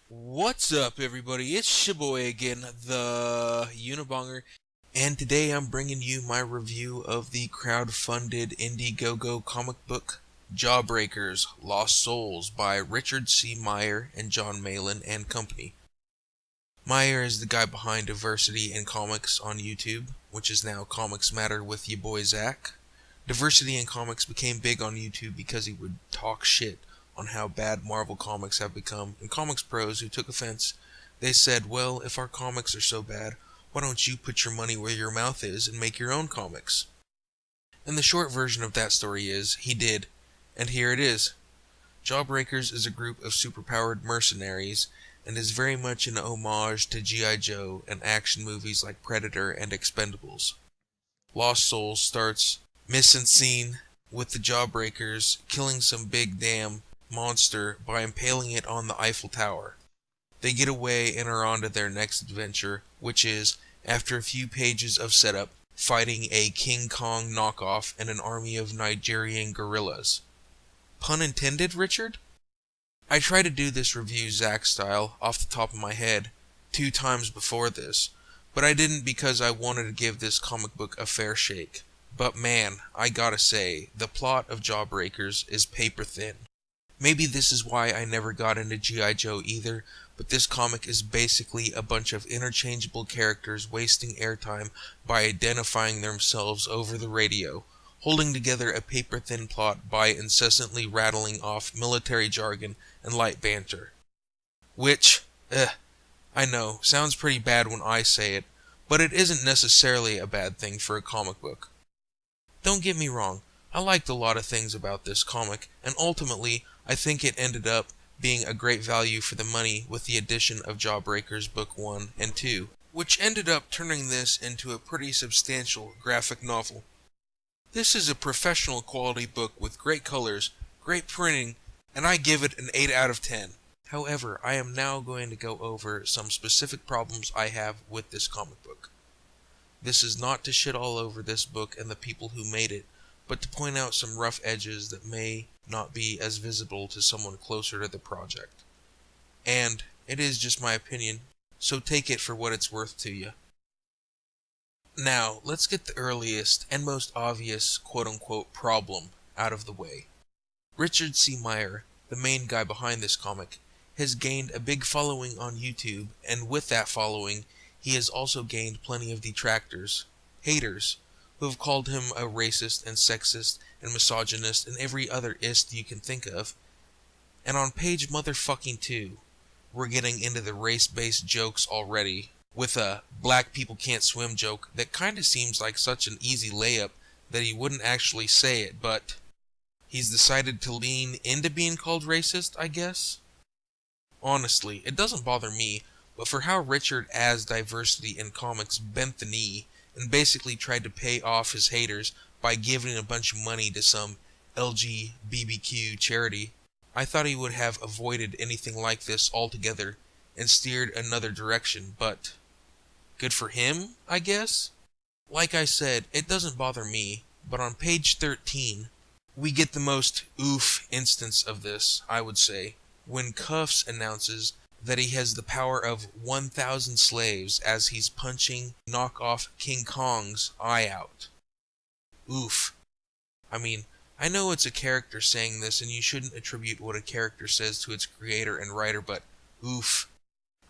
What's up, everybody? It's your boy again, the Unabonger, and today I'm bringing you my review of the crowdfunded Indiegogo comic book Jawbreakers Lost Souls by Richard C. Meyer and John Malin and Company. Meyer is the guy behind Diversity in Comics on YouTube, which is now Comics Matter with your boy Zach. Diversity in Comics became big on YouTube because he would talk shit on how bad Marvel comics have become, and comics pros who took offense, they said, well, if our comics are so bad, why don't you put your money where your mouth is and make your own comics? And the short version of that story is, he did, and here it is. Jawbreakers is a group of superpowered mercenaries, and is very much an homage to G.I. Joe and action movies like Predator and Expendables. Lost Souls starts mise-en-scene with the Jawbreakers killing some big damn monster by impaling it on the Eiffel Tower. They get away and are on to their next adventure, which is, after a few pages of setup, fighting a King Kong knockoff and an army of Nigerian gorillas. Pun intended, Richard? I tried to do this review Zach style, off the top of my head, 2 times before this, but I didn't because I wanted to give this comic book a fair shake. But man, I gotta say, the plot of Jawbreakers is paper thin. Maybe this is why I never got into G.I. Joe either, but this comic is basically a bunch of interchangeable characters wasting airtime by identifying themselves over the radio, holding together a paper-thin plot by incessantly rattling off military jargon and light banter. Which, I know, sounds pretty bad when I say it, but it isn't necessarily a bad thing for a comic book. Don't get me wrong, I liked a lot of things about this comic, and ultimately, I think it ended up being a great value for the money with the addition of Jawbreakers Book 1 and 2, which ended up turning this into a pretty substantial graphic novel. This is a professional quality book with great colors, great printing, and I give it an 8 out of 10. However, I am now going to go over some specific problems I have with this comic book. This is not to shit all over this book and the people who made it, but to point out some rough edges that may not be as visible to someone closer to the project. And it is just my opinion, so take it for what it's worth to you. Now, let's get the earliest and most obvious quote-unquote problem out of the way. Richard C. Meyer, the main guy behind this comic, has gained a big following on YouTube, and with that following, he has also gained plenty of detractors, haters, who have called him a racist and sexist and misogynist and every other ist you can think of. And on page motherfucking 2, we're getting into the race-based jokes already, with a black people can't swim joke that kinda seems like such an easy layup that he wouldn't actually say it, but he's decided to lean into being called racist, I guess? Honestly, it doesn't bother me, but for how Richard as Diversity in Comics bent the knee and basically tried to pay off his haters by giving a bunch of money to some LGBTQ charity, I thought he would have avoided anything like this altogether and steered another direction, but good for him, I guess? Like I said, it doesn't bother me, but on page 13, we get the most oof instance of this, I would say, when Cuffs announces that he has the power of 1,000 slaves as he's punching knockoff King Kong's eye out. Oof. I mean, I know it's a character saying this and you shouldn't attribute what a character says to its creator and writer, but oof.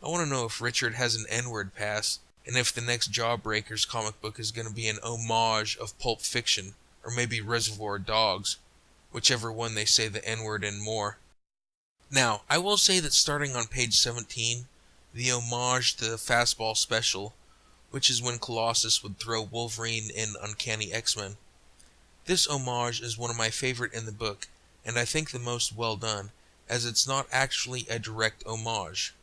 I want to know if Richard has an N-word pass, and if the next Jawbreakers comic book is going to be an homage of Pulp Fiction, or maybe Reservoir Dogs, whichever one they say the N-word in more. Now, I will say that starting on page 17, the homage to the Fastball Special, which is when Colossus would throw Wolverine in Uncanny X-Men, this homage is one of my favorite in the book, and I think the most well done, as it's not actually a direct homage.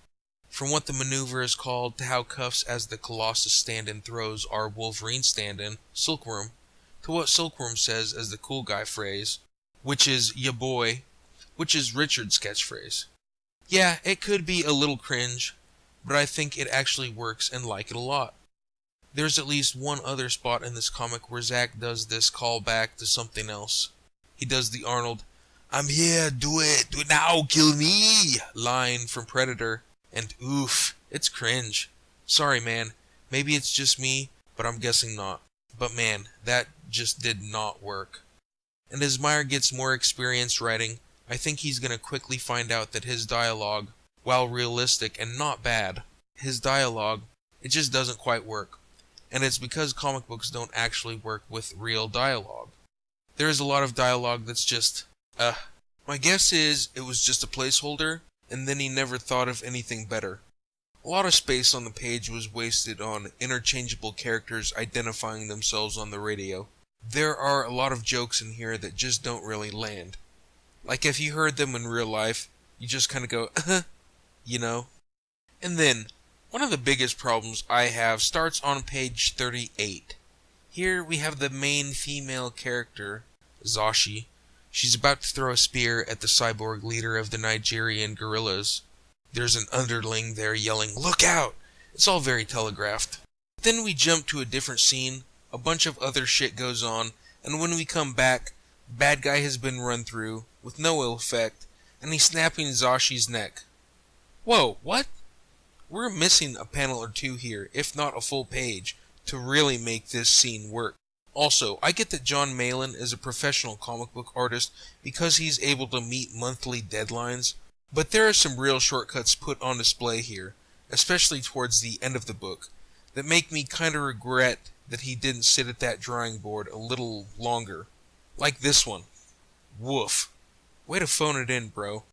From what the maneuver is called to how Cuffs as the Colossus stand-in throws our Wolverine stand-in, Silkworm, to what Silkworm says as the cool guy phrase, which is ya boy, which is Richard's catchphrase. Yeah, it could be a little cringe, but I think it actually works and like it a lot. There's at least one other spot in this comic where Zach does this callback to something else. He does the Arnold, "I'm here, do it now, kill me" line from Predator, and oof, it's cringe. Sorry man, maybe it's just me, but I'm guessing not. But man, that just did not work. And as Meyer gets more experience writing, I think he's gonna quickly find out that his dialogue, while realistic and not bad, his dialogue, it just doesn't quite work. And it's because comic books don't actually work with real dialogue. There is a lot of dialogue that's just, My guess is it was just a placeholder, and then he never thought of anything better. A lot of space on the page was wasted on interchangeable characters identifying themselves on the radio. There are a lot of jokes in here that just don't really land. Like if you heard them in real life, you just kind of go, you know? And then, one of the biggest problems I have starts on page 38. Here we have the main female character, Zashi. She's about to throw a spear at the cyborg leader of the Nigerian guerrillas. There's an underling there yelling, "Look out!" It's all very telegraphed. Then we jump to a different scene, a bunch of other shit goes on, and when we come back, the bad guy has been run through, with no ill effect, and he's snapping Zashi's neck. Whoa, what? We're missing a panel or two here, if not a full page, to really make this scene work. Also, I get that John Malin is a professional comic book artist because he's able to meet monthly deadlines, but there are some real shortcuts put on display here, especially towards the end of the book, that make me kinda regret that he didn't sit at that drawing board a little longer. Like this one. Woof. Way to phone it in, bro.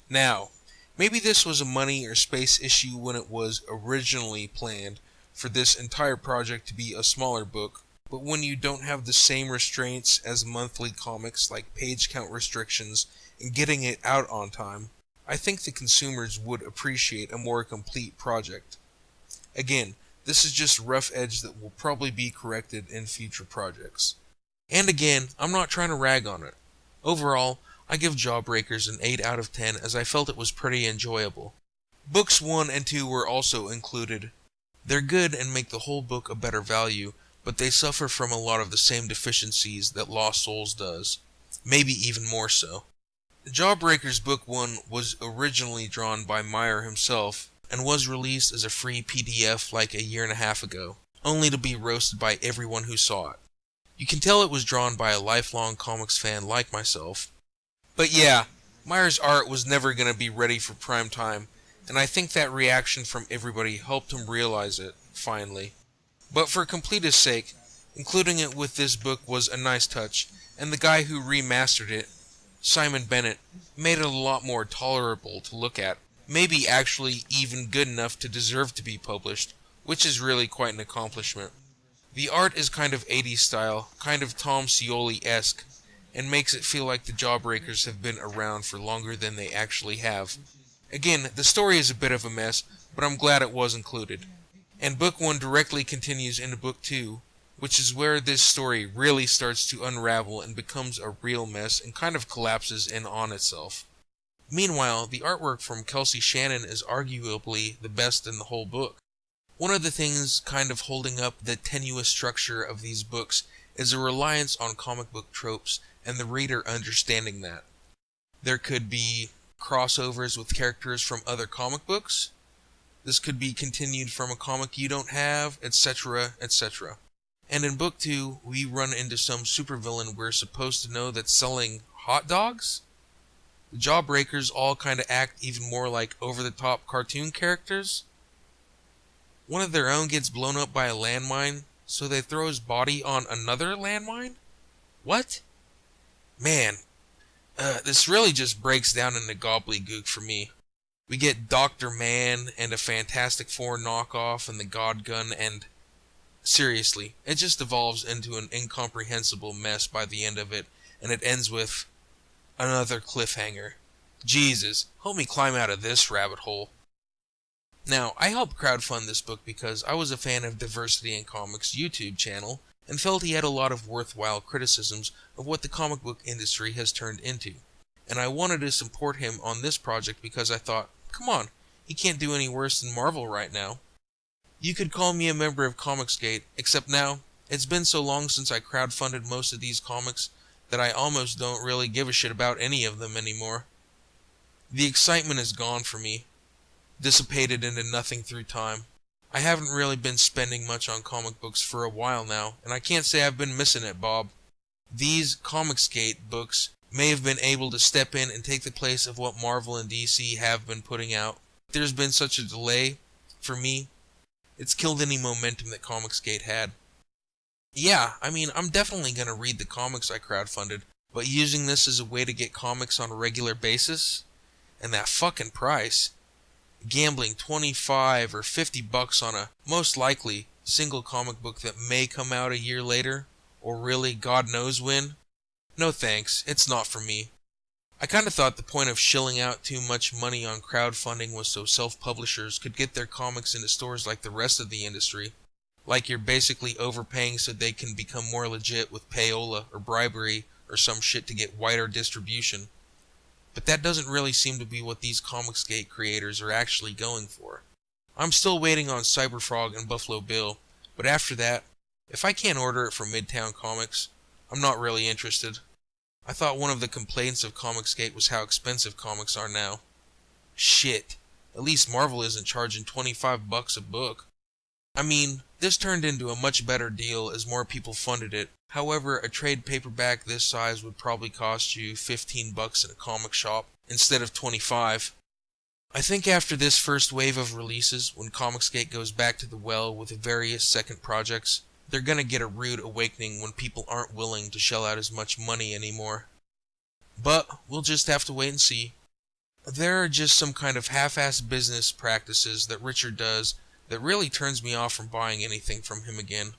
Now, maybe this was a money or space issue when it was originally planned for this entire project to be a smaller book, but when you don't have the same restraints as monthly comics like page count restrictions and getting it out on time, I think the consumers would appreciate a more complete project. Again, this is just rough edge that will probably be corrected in future projects. And again, I'm not trying to rag on it. Overall, I give Jawbreakers an 8 out of 10 as I felt it was pretty enjoyable. Books 1 and 2 were also included. They're good and make the whole book a better value, but they suffer from a lot of the same deficiencies that Lost Souls does. Maybe even more so. Jawbreakers Book 1 was originally drawn by Meyer himself, and was released as a free PDF like a year and a half ago, only to be roasted by everyone who saw it. You can tell it was drawn by a lifelong comics fan like myself. But yeah, Meyer's art was never going to be ready for prime time, and I think that reaction from everybody helped him realize it, finally. But for completeness sake, including it with this book was a nice touch, and the guy who remastered it, Simon Bennett, made it a lot more tolerable to look at, maybe actually even good enough to deserve to be published, which is really quite an accomplishment. The art is kind of 80s style, kind of Tom Scioli-esque, and makes it feel like the Jawbreakers have been around for longer than they actually have. Again, the story is a bit of a mess, but I'm glad it was included. And Book 1 directly continues into Book 2, which is where this story really starts to unravel and becomes a real mess and kind of collapses in on itself. Meanwhile, the artwork from Kelsey Shannon is arguably the best in the whole book. One of the things kind of holding up the tenuous structure of these books is a reliance on comic book tropes and the reader understanding that. There could be crossovers with characters from other comic books. This could be continued from a comic you don't have, etc., etc. And in Book 2, we run into some supervillain we're supposed to know that's selling hot dogs? The Jawbreakers all kinda act even more like over-the-top cartoon characters? One of their own gets blown up by a landmine, so they throw his body on another landmine? What? Man, this really just breaks down into gobbledygook for me. We get Dr. Man and a Fantastic Four knockoff and the God Gun and... Seriously, it just devolves into an incomprehensible mess by the end of it, and it ends with another cliffhanger. Jesus, help me climb out of this rabbit hole. Now, I helped crowdfund this book because I was a fan of Diversity in Comics' YouTube channel and felt he had a lot of worthwhile criticisms of what the comic book industry has turned into. And I wanted to support him on this project because I thought, come on, he can't do any worse than Marvel right now. You could call me a member of Comicsgate, except now, it's been so long since I crowdfunded most of these comics that I almost don't really give a shit about any of them anymore. The excitement is gone for me. dissipated into nothing through time. I haven't really been spending much on comic books for a while now, and I can't say I've been missing it, Bob. These Comicsgate books may have been able to step in and take the place of what Marvel and DC have been putting out. There's been such a delay, for me, it's killed any momentum that Comicsgate had. Yeah, I'm definitely going to read the comics I crowdfunded, but using this as a way to get comics on a regular basis? And that fucking price. Gambling 25 or 50 bucks on a, most likely, single comic book that may come out a year later, or really, God knows when? No thanks, it's not for me. I kinda thought the point of shilling out too much money on crowdfunding was so self-publishers could get their comics into stores like the rest of the industry. Like you're basically overpaying so they can become more legit with payola or bribery or some shit to get wider distribution. But that doesn't really seem to be what these Comicsgate creators are actually going for. I'm still waiting on Cyberfrog and Buffalo Bill, but after that, if I can't order it from Midtown Comics, I'm not really interested. I thought one of the complaints of Comicsgate was how expensive comics are now. Shit, at least Marvel isn't charging 25 bucks a book. This turned into a much better deal as more people funded it. However, a trade paperback this size would probably cost you 15 bucks in a comic shop instead of 25. I think after this first wave of releases, when Comicsgate goes back to the well with various second projects, they're gonna get a rude awakening when people aren't willing to shell out as much money anymore. But we'll just have to wait and see. There are just some kind of half-assed business practices that Richard does that really turns me off from buying anything from him again.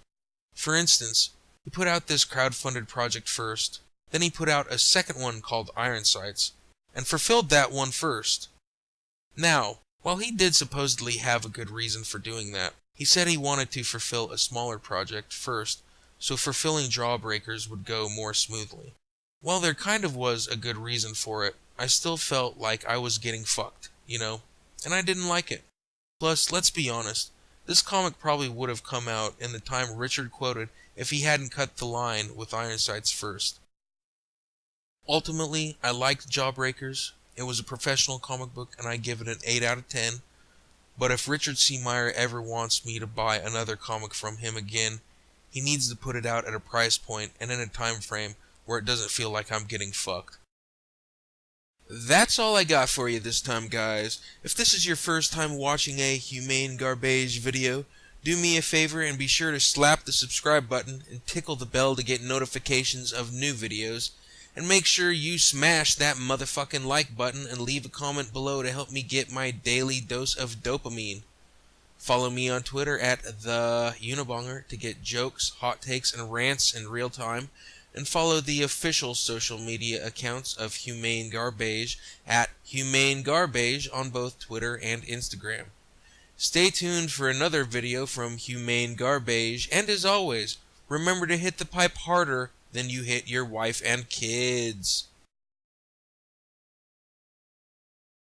For instance, he put out this crowdfunded project first, then he put out a second one called Iron Sights, and fulfilled that one first. Now, while he did supposedly have a good reason for doing that, he said he wanted to fulfill a smaller project first, so fulfilling Jawbreakers would go more smoothly. While there kind of was a good reason for it, I still felt like I was getting fucked, and I didn't like it. Plus, let's be honest, this comic probably would have come out in the time Richard quoted if he hadn't cut the line with Iron Sights first. Ultimately, I liked Jawbreakers. It was a professional comic book, and I give it an 8 out of 10. But if Richard C. Meyer ever wants me to buy another comic from him again, he needs to put it out at a price point and in a time frame where it doesn't feel like I'm getting fucked. That's all I got for you this time, guys. If this is your first time watching a Humane Garbage video, do me a favor and be sure to slap the subscribe button and tickle the bell to get notifications of new videos. And make sure you smash that motherfucking like button and leave a comment below to help me get my daily dose of dopamine. Follow me on Twitter at the Unabonger to get jokes, hot takes, and rants in real time. And follow the official social media accounts of Humane Garbage at Humane Garbage on both Twitter and Instagram. Stay tuned for another video from Humane Garbage, and as always, remember to hit the pipe harder than you hit your wife and kids.